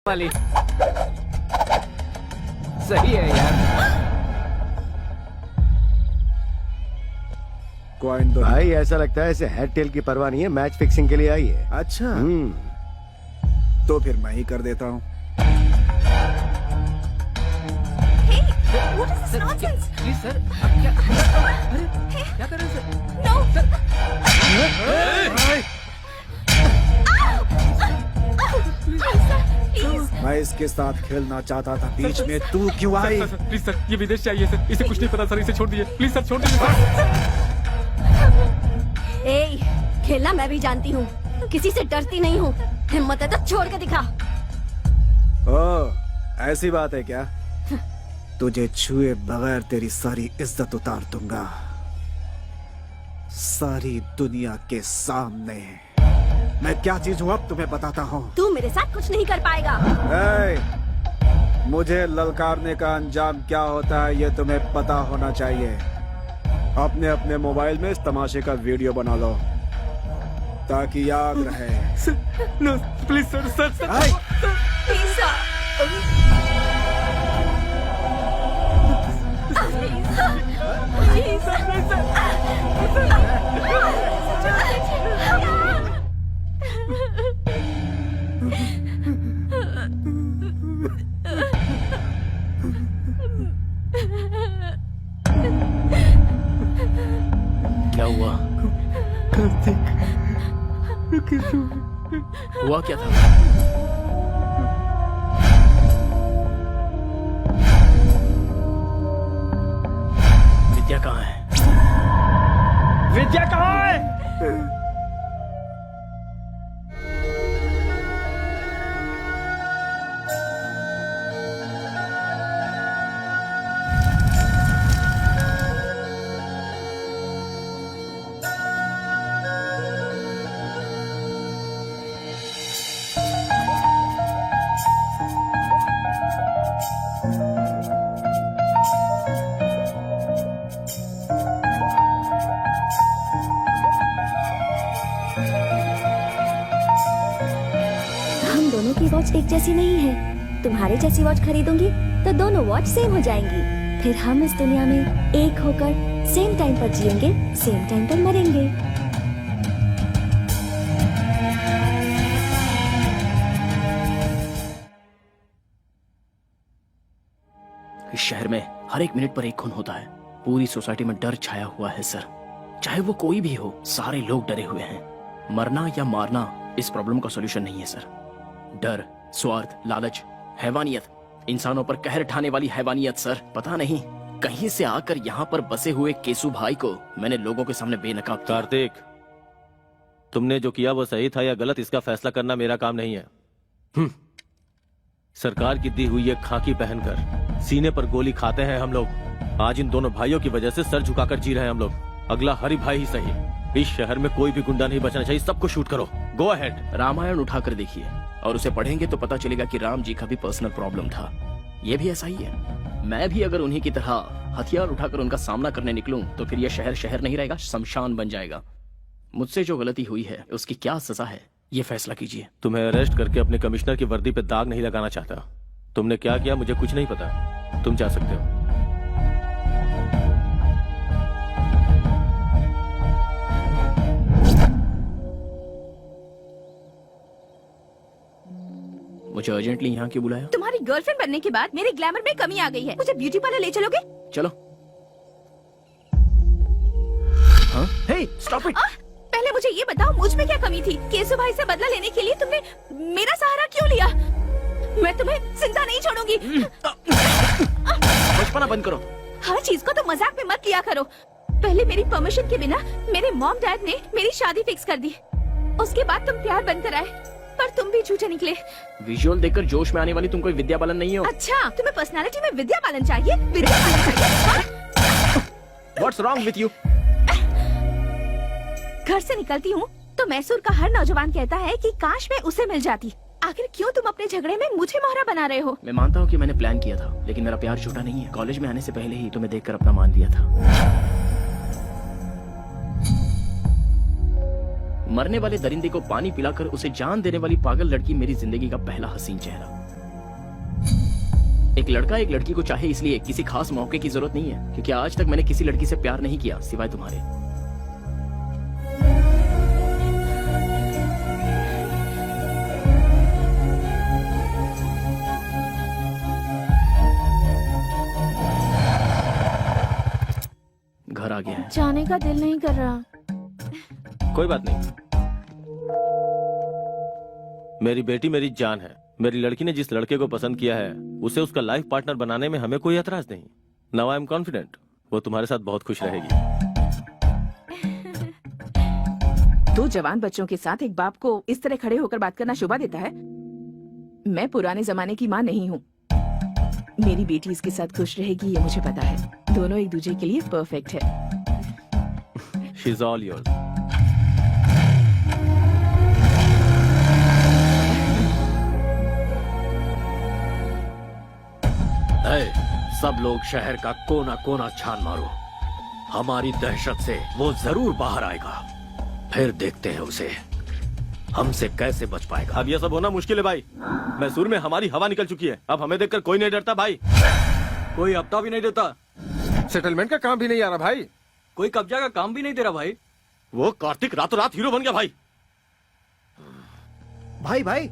वाली सही है यार। कॉइन दो भाई ऐसा लगता है इसे हेड टेल की परवाह नहीं है, मैच फिक्सिंग के लिए आई है। अच्छा तो फिर मैं ही कर देता हूँ। Hey, what is this nonsense? Please sir, अब क्या अरे क्या कर रहे हैं सर? No. Sir Please. मैं इसके साथ खेलना चाहता था, बीच में तू क्यों आई? प्लीज सर, ये विदेश से आई है सर, इसे कुछ नहीं पता सर, इसे छोड़ दीजिए प्लीज सर, छोड़ दीजिए सर। ए, खेलना मैं भी जानती हूँ, किसी से डरती नहीं हूँ। हिम्मत है तो छोड़ के दिखा। ओ, ऐसी बात है क्या? तुझे छुए बगैर तेरी सारी इज्जत उतार दूंगा, सारी दुनिया के सामने। मैं क्या चीज हूँ अब तुम्हें बताता हूँ। तू मेरे साथ कुछ नहीं कर पाएगा। मुझे ललकारने का अंजाम क्या होता है ये तुम्हें पता होना चाहिए। अपने अपने मोबाइल में इस तमाशे का वीडियो बना लो ताकि याद रहे। No please sir, sir sir Please, sir. Please, sir. क्या हुआ? हुआ क्या था? विद्या कहाँ है? विद्या कहाँ है? हम दोनों की वॉच एक जैसी नहीं है। तुम्हारे जैसी वॉच खरीदूंगी तो दोनों वॉच सेम हो जाएंगी। फिर हम इस दुनिया में एक होकर सेम टाइम पर जिएंगे, सेम टाइम पर मरेंगे। इस शहर में हर एक मिनट पर एक खून होता है। पूरी सोसाइटी में डर छाया हुआ है सर। चाहे वो कोई भी हो, सारे लोग डरे हुए हैं। मरना या मारना इस प्रॉब्लम का सॉल्यूशन नहीं है सर। डर, स्वार्थ, लालच, हैवानियत, इंसानों पर कहर ढाने वाली हैवानियत सर। पता नहीं कहीं से आकर यहाँ पर बसे हुए केसु भाई को मैंने लोगों के सामने बेनकाब किया। कार्तिक, तुमने जो किया वो सही था या गलत, इसका फैसला करना मेरा काम नहीं है। सरकार की दी हुई एक खाकी पहनकर सीने पर गोली खाते हैं हम लोग। आज इन दोनों भाइयों की वजह से सर झुकाकर जी रहे हैं हम लोग। अगला हरि भाई ही सही। इस शहर में कोई भी गुंडा नहीं बचना चाहिए, सबको शूट करो। Go ahead. रामायण उठाकर देखिए और उसे पढ़ेंगे तो पता चलेगा कि राम जी का भी पर्सनल प्रॉब्लम था। ये भी ऐसा ही है। मैं भी अगर उन्हीं की तरह हथियार उठाकर उनका सामना करने निकलूं तो फिर यह शहर शहर नहीं रहेगा, शमशान बन जाएगा। मुझसे जो गलती हुई है उसकी क्या सजा है, ये फैसला कीजिए। तुम्हें अरेस्ट करके अपने कमिश्नर की वर्दी पे दाग नहीं लगाना चाहता। तुमने क्या किया मुझे कुछ नहीं पता। तुम जा सकते हो। मुझे अर्जेंटली यहाँ क्यों बुलाया? तुम्हारी गर्लफ्रेंड बनने के बाद मेरे ग्लैमर में कमी आ गई है। मुझे ब्यूटी पार्लर ले चलोगे? चलो। हाँ? हे, स्टॉप इट। पहले मुझे ये बताओ, मुझ में क्या कमी थी? केसु भाई से बदला लेने के लिए तुमने मेरा सहारा क्यों लिया? मैं तुम्हें जिंदा नहीं छोड़ूंगी। बचपना बंद करो। हर चीज को तो मजाक में मत लिया करो। पहले मेरी परमिशन के बिना मेरे मॉम डैड ने मेरी शादी फिक्स कर दी। उसके बाद तुम प्यार बनकर आए, पर तुम भी झूठे निकले। विजुअल देखकर जोश में आने वाली तुम कोई विद्या बालन नहीं हो। अच्छा, तुम्हें पर्सनालिटी में विद्या बालन चाहिए? विद्या बालन चाहिए? What's wrong with you? घर से निकलती हूँ तो मैसूर का हर नौजवान कहता है कि काश मैं उसे मिल जाती। आखिर क्यों तुम अपने झगड़े में मुझे मोहरा बना रहे हो? मैं मानता हूँ कि मैंने प्लान किया था, लेकिन मेरा प्यार झूठा नहीं है। कॉलेज में आने से पहले ही तुम्हें देखकर अपना मान लिया था। मरने वाले दरिंदे को पानी पिलाकर उसे जान देने वाली पागल लड़की मेरी जिंदगी का पहला हसीन चेहरा। एक लड़का एक लड़की को चाहे इसलिए किसी खास मौके की जरूरत नहीं है, क्योंकि आज तक मैंने किसी लड़की से प्यार नहीं किया सिवाय तुम्हारे। घर आ गया है। जाने का दिल नहीं कर रहा। कोई बात नहीं, मेरी बेटी मेरी जान है। मेरी लड़की ने जिस लड़के को पसंद किया है उसे उसका लाइफ पार्टनर बनाने में हमें कोई एतराज नहीं। नाउ आई एम कॉन्फिडेंट वो तुम्हारे साथ बहुत खुश रहेगी। दो जवान बच्चों के साथ एक बाप को इस तरह खड़े होकर बात करना शोभा देता है? मैं पुराने जमाने की माँ नहीं हूँ। मेरी बेटी इसके साथ खुश रहेगी ये मुझे पता है। दोनों एक दूसरे के लिए परफेक्ट है। She is all yours. सब लोग शहर का कोना कोना छान मारो। हमारी दहशत से वो जरूर बाहर आएगा। फिर देखते हैं उसे हमसे कैसे बच पाएगा। अब ये सब होना मुश्किल है भाई। मैसूर में हमारी हवा निकल चुकी है। अब हमें देखकर कोई नहीं डरता भाई। कोई हफ्ता भी नहीं देता, सेटलमेंट का काम भी नहीं आ रहा भाई। कोई कब्जा का काम भी नहीं दे रहा भाई। वो कार्तिक रातों रात हीरो बन गया भाई। भाई भाई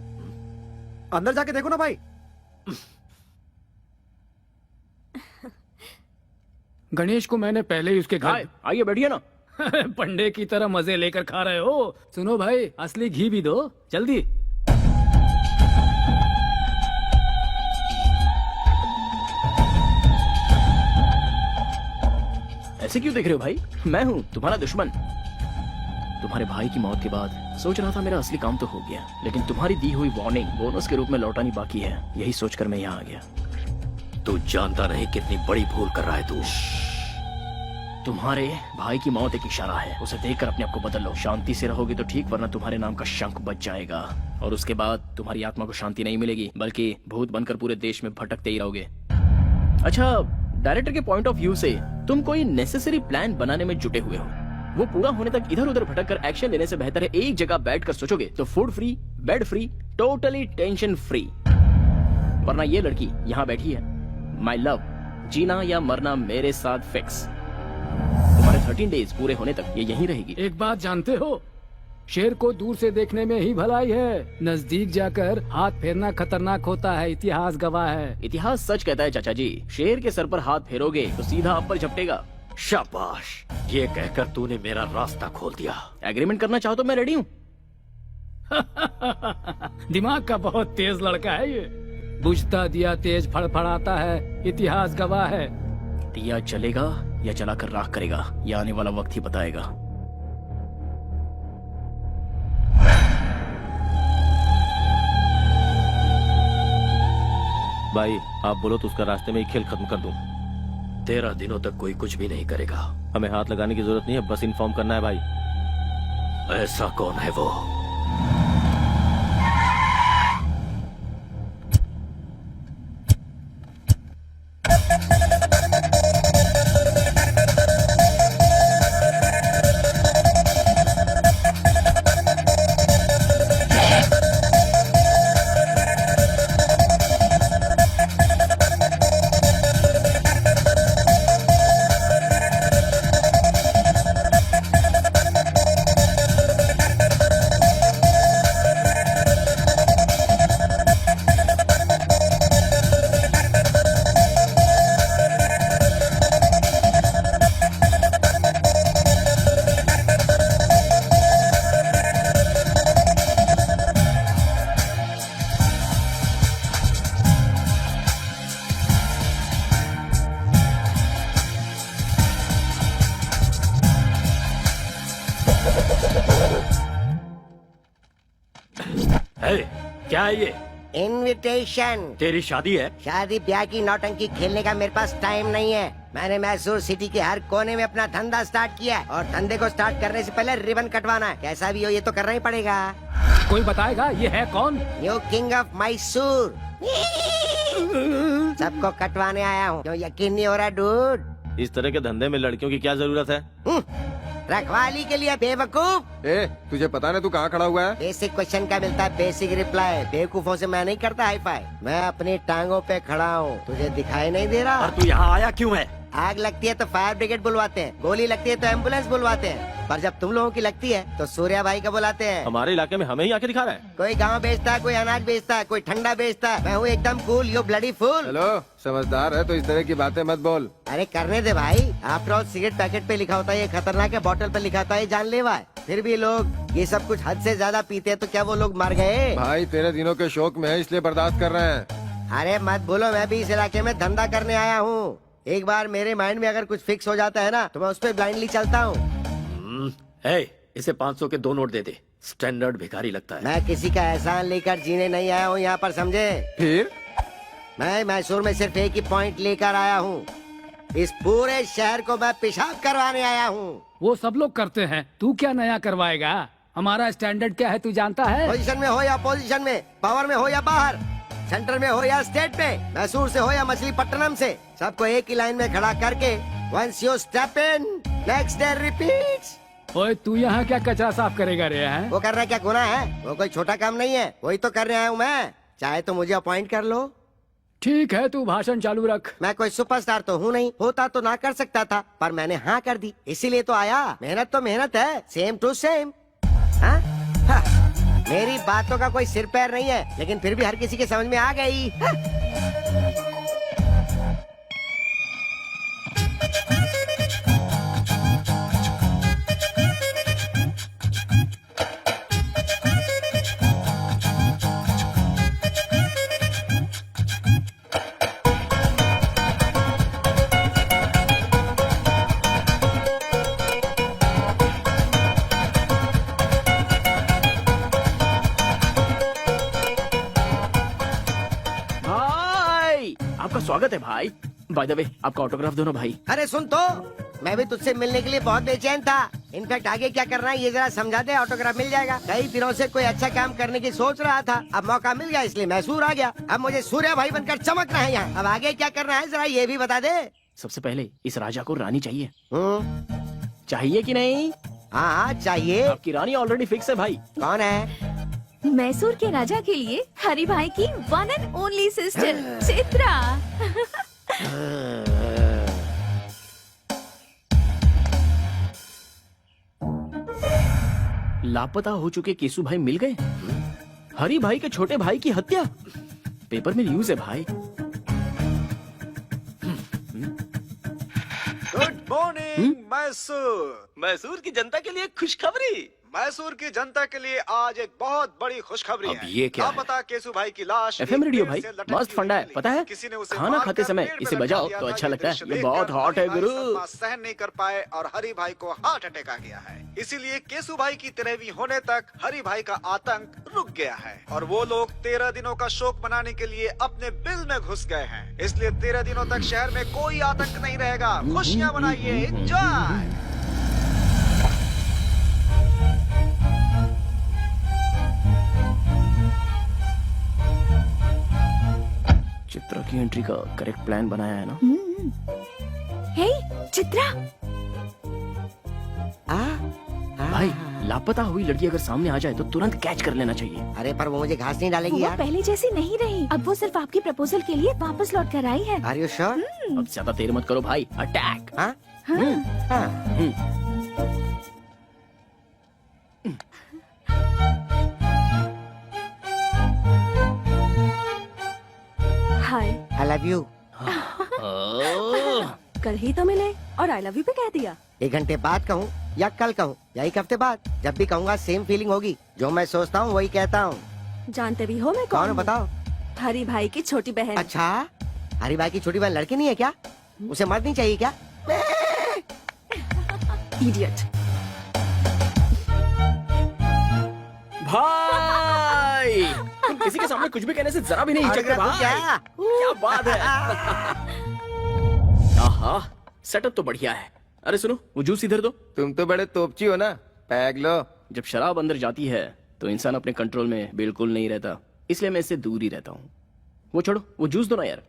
अंदर जाके देखो ना भाई। गणेश को मैंने पहले ही उसके घर आइए बैठिए ना। पंडे की तरह मजे लेकर खा रहे हो। सुनो भाई, असली घी भी दो जल्दी। ऐसे क्यों देख रहे हो भाई? मैं हूँ तुम्हारा दुश्मन। तुम्हारे भाई की मौत के बाद सोच रहा था मेरा असली काम तो हो गया, लेकिन तुम्हारी दी हुई वार्निंग बोनस के रूप में लौटानी बाकी है। यही सोचकर मैं यहाँ आ गया। तू जानता नहीं कितनी बड़ी भूल कर रहा है तू। तुम्हारे भाई की मौत एक इशारा है। उसे देखकर अपने आप को बदल लो। शांति से रहोगे तो ठीक, वरना तुम्हारे नाम का शंख बच जाएगा और उसके बाद तुम्हारी आत्मा को शांति नहीं मिलेगी, बल्कि भूत बनकर पूरे देश में भटकते ही रहोगे। अच्छा, डायरेक्टर के पॉइंट ऑफ व्यू से तुम कोई नेसेसरी प्लान बनाने में जुटे हुए हो। वो पूरा होने तक इधर उधर भटक कर एक्शन लेने से बेहतर है एक जगह बैठकर सोचोगे तो food free, bed free, totally tension free. वरना ये लड़की यहाँ बैठी है, माई लव, जीना या मरना मेरे साथ फिक्स। तुम्हारे 13 डेज पूरे होने तक ये यहीं रहेगी। एक बात जानते हो, शेर को दूर से देखने में ही भलाई है, नजदीक जाकर हाथ फेरना खतरनाक होता है। इतिहास गवाह है। इतिहास सच कहता है चाचा जी। शेर के सर पर हाथ फेरोगे तो सीधा आप पर झपटेगा। शाबाश, ये कहकर तूने मेरा रास्ता खोल दिया। एग्रीमेंट करना चाहो तो मैं रेडी हूँ। दिमाग का बहुत तेज लड़का है ये। बुझता दिया तेज फड़फड़ाता है, इतिहास गवाह है। दिया जलेगा या जलाकर राख करेगा, यह आने वाला वक्त ही बताएगा। भाई आप बोलो तो उसका रास्ते में ही खेल खत्म कर दूं। 13 दिनों तक कोई कुछ भी नहीं करेगा। हमें हाथ लगाने की जरूरत नहीं है, बस इन्फॉर्म करना है भाई। ऐसा कौन है वो? क्या है ये? इनविटेशन। तेरी शादी है? शादी ब्याह की नौटंकी खेलने का मेरे पास टाइम नहीं है। मैंने मैसूर सिटी के हर कोने में अपना धंधा स्टार्ट किया है और धंधे को स्टार्ट करने से पहले रिबन कटवाना है। कैसा भी हो ये तो करना ही पड़ेगा। कोई बताएगा ये है कौन? New king of Mysore. सबको कटवाने आया हूँ। क्यों यकीन नहीं हो रहा डूड? इस तरह के धंधे में लड़कियों की क्या जरूरत है? रखवाली के लिए बेवकूफ। ए, तुझे पता ना तू कहाँ खड़ा हुआ है? बेसिक क्वेश्चन का मिलता है बेसिक रिप्लाई। बेवकूफों से मैं नहीं करता हाई फाई। मैं अपनी टांगों पे खड़ा हूँ, तुझे दिखाई नहीं दे रहा? और तू यहाँ आया क्यों है? आग लगती है तो फायर ब्रिगेड बुलवाते हैं, गोली लगती है तो एम्बुलेंस बुलवाते हैं, पर जब तुम लोगों की लगती है तो सूर्या भाई को बुलाते हैं। हमारे इलाके में हमें ही आके दिखा रहा है। कोई गांव बेचता है, कोई अनाज बेचता है, कोई ठंडा बेचता है, मैं हूँ एकदम cool, you bloody fool. Hello, समझदार है तो इस तरह की बातें मत बोल। अरे करने दे भाई, आफ्टर ऑल सिगरेट पैकेट पे लिखा होता है ये खतरनाक है, बॉटल पे लिखा होता है ये जानलेवा है, फिर भी लोग ये सब कुछ हद से ज्यादा पीते हैं, तो क्या वो लोग मर गए? भाई तेरे दिनों के शौक में है इसलिए बर्दाश्त कर रहे हैं। अरे मत बोलो, मैं भी इस इलाके में धंधा करने आया हूँ। एक बार मेरे माइंड में अगर कुछ फिक्स हो जाता है ना तो मैं उस पर ब्लाइंडली चलता हूँ। इसे 500 के 2 नोट दे दे। स्टैंडर्ड भिखारी लगता है। मैं किसी का एहसान लेकर जीने नहीं आया हूँ यहाँ पर, समझे? फिर मैं मैसूर में सिर्फ एक ही पॉइंट लेकर आया हूँ, इस पूरे शहर को मैं पेशाब करवाने आया हूँ। वो सब लोग करते हैं, तू क्या नया करवाएगा? हमारा स्टैंडर्ड क्या है तू जानता है? पोजीशन में हो या पोजीशन में, पावर में हो या बाहर, सेंटर में हो या स्टेट में, मैसूर से हो या मछलीपट्टनम से, सबको एक ही लाइन में खड़ा करके once you step in next day repeats. ओए तू यहाँ क्या कचरा साफ करेगा रे? हैं? वो करना क्या गुनाह है? वो कोई छोटा काम नहीं है, वही तो कर रहा हूँ मैं। चाहे तो मुझे अपॉइंट कर लो। ठीक है, तू भाषण चालू रख। मैं कोई सुपरस्टार तो हूँ नहीं, होता तो ना कर सकता था, पर मैंने हाँ कर दी, इसीलिए तो आया। मेहनत तो मेहनत है, सेम टू सेम। हाँ? हाँ। मेरी बातों का कोई सिर पैर नहीं है, लेकिन फिर भी हर किसी के समझ में आ गई। हाँ? भाई आपका स्वागत है भाई। बाय द वे आपका ऑटोग्राफ दो ना भाई। अरे सुन तो, मैं भी तुझसे मिलने के लिए बहुत बेचैन था। इनफैक्ट आगे क्या करना है ये जरा समझा दे, ऑटोग्राफ मिल जाएगा। कई दिनों से कोई अच्छा काम करने की सोच रहा था, अब मौका मिल गया इसलिए मैसूर आ गया। अब मुझे सूर्या भाई बनकर चमकना है यहाँ। अब आगे क्या करना है जरा ये भी बता दे। सबसे पहले इस राजा को रानी चाहिए। चाहिए कि नहीं? हाँ चाहिए। आपकी रानी ऑलरेडी फिक्स है भाई। कौन है? मैसूर के राजा के लिए हरि भाई की one and only sister Chitra. लापता हो चुके केसु भाई मिल गए। हरि भाई के छोटे भाई की हत्या, पेपर में न्यूज है भाई। Good morning Mysore. मैसूर की जनता के लिए खुशखबरी। मैसूर की जनता के लिए आज एक बहुत बड़ी खुशखबरी अब है। ये क्या है? लापता केसु भाई की लाश एफएम एक रेडियो पेड़ भाई से लटकती मस्त फंडा है, हुई पता है? किसी ने उसे खाना मारकर खाते समय पेड़ इसे में बजाओ लटका तो दिया अच्छा था। लगता है। दृश्य ये बहुत देखकर हॉट है हरि भाई गुरु। सदमा सहन नहीं कर पाए और हरि भाई को हार्ट अटैक आ गया है। इसीलिए केसु भाई की 13वीं होने तक हरि भाई का आतंक रुक गया है और वो लोग 13 दिनों का शोक मनाने के लिए अपने बिल में घुस गए हैं। इसलिए 13 दिनों तक शहर में कोई आतंक नहीं रहेगा। खुशियाँ मनाइए, एंजॉय। चित्रा की एंट्री का करेक्ट प्लान बनाया है ना? हे चित्रा, भाई लापता हुई लड़की अगर सामने आ जाए तो तुरंत कैच कर लेना चाहिए। अरे पर वो मुझे घास नहीं डालेगी वो यार। पहले जैसी नहीं रही, अब वो सिर्फ आपकी प्रपोजल के लिए वापस लौट कर आई है। Are you sure? अब ज्यादा देर मत करो भाई, अटैक। हाँ? Hi, I love you. कल ही तो मिले और आई लव यू पे कह दिया। 1 घंटे बाद कहूँ या कल कहूँ या 1 हफ्ते बाद, जब भी कहूँगा सेम फीलिंग होगी। जो मैं सोचता हूँ वही कहता हूँ। जानते भी हो मैं कौन कौन है हूँ? बताओ? हरी भाई की छोटी बहन। अच्छा, हरी भाई की छोटी बहन लड़की नहीं है क्या? उसे मर्द नहीं चाहिए क्या? इडियट। भाई तुम किसी के सामने कुछ भी कहने से जरा भी नहीं हिचकते भाई। क्या बात है। आहा, सेटअप तो बढ़िया है। अरे सुनो, वो जूस इधर दो। तुम तो बड़े तोपची हो ना, पैग लो। जब शराब अंदर जाती है तो इंसान अपने कंट्रोल में बिल्कुल नहीं रहता, इसलिए मैं इससे दूर ही रहता हूँ। वो छोड़ो, वो जूस दो ना यार।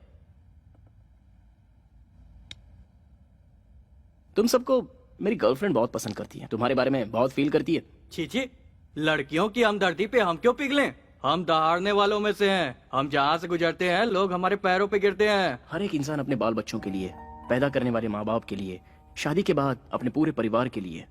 तुम सबको मेरी गर्लफ्रेंड बहुत पसंद करती है, तुम्हारे बारे में बहुत फील करती है। छी, लड़कियों की हमदर्दी पे हम क्यों पिघलें? हम दहाड़ने वालों में से हैं। हम जहाँ से गुजरते हैं लोग हमारे पैरों पे गिरते हैं। हर एक इंसान अपने बाल बच्चों के लिए, पैदा करने वाले माँ बाप के लिए, शादी के बाद अपने पूरे परिवार के लिए,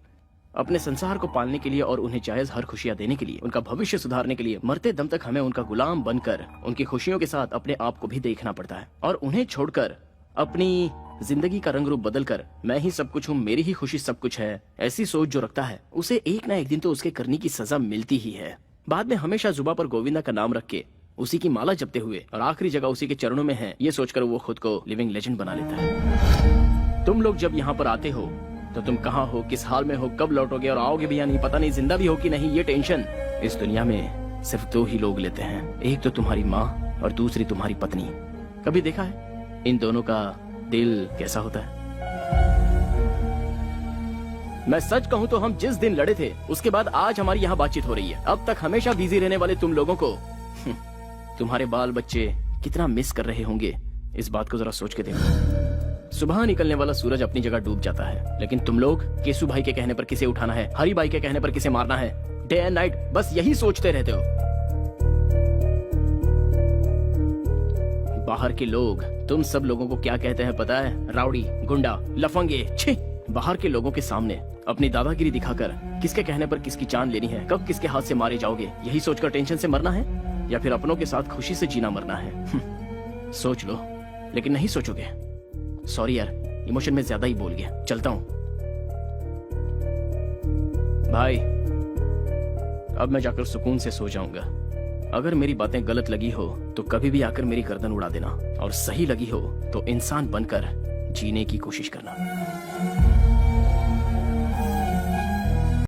अपने संसार को पालने के लिए और उन्हें जायज हर खुशियां देने के लिए, उनका भविष्य सुधारने के लिए मरते दम तक हमें उनका गुलाम बनकर उनकी खुशियों के साथ अपने आप को भी देखना पड़ता है। और उन्हें छोड़कर अपनी जिंदगी का रंग रूप बदलकर मैं ही सब कुछ हूँ, मेरी ही खुशी सब कुछ है, ऐसी सोच जो रखता है उसे एक ना एक दिन तो उसके करने की सजा मिलती ही है। बाद में हमेशा जुबा पर गोविंदा का नाम रख के उसी की माला जपते हुए और आखिरी जगह उसी के चरणों में है, ये सोचकर वो खुद को लिविंग लेजेंड बना लेता है। तुम लोग जब यहाँ पर आते हो तो तुम कहाँ हो, किस हाल में हो, कब लौटोगे और आओगे भी या नहीं पता नहीं, जिंदा भी हो कि नहीं, ये टेंशन इस दुनिया में सिर्फ दो ही लोग लेते हैं, एक तो तुम्हारी माँ और दूसरी तुम्हारी पत्नी। कभी देखा है इन दोनों का दिल कैसा होता है? मैं सच कहूँ तो हम जिस दिन लड़े थे उसके बाद आज हमारी यहाँ बातचीत हो रही है। अब तक हमेशा बिजी रहने वाले तुम लोगों को तुम्हारे बाल बच्चे कितना मिस कर रहे होंगे, इस बात को जरा सोच के देखो। सुबह निकलने वाला सूरज अपनी जगह डूब जाता है, लेकिन तुम लोग केसु भाई के कहने पर किसे उठाना है, हरी भाई के कहने पर किसे मारना है, डे एंड नाइट बस यही सोचते रहते हो। बाहर के लोग तुम सब लोगों को क्या कहते हैं पता है? राउडी, गुंडा, लफंगे। छी! बाहर के लोगों के सामने अपनी दादागिरी दिखाकर किसके कहने पर किसकी जान लेनी है, कब किसके हाथ से मारे जाओगे, यही सोचकर टेंशन से मरना है या फिर अपनों के साथ खुशी से जीना मरना है? सोच लो, लेकिन नहीं सोचोगे। सॉरी यार, इमोशन में ज्यादा ही बोल गया, चलता हूं। भाई अब मैं जाकर सुकून से सो जाऊंगा। अगर मेरी बातें गलत लगी हो तो कभी भी आकर मेरी गर्दन उड़ा देना, और सही लगी हो तो इंसान बनकर जीने की कोशिश करना।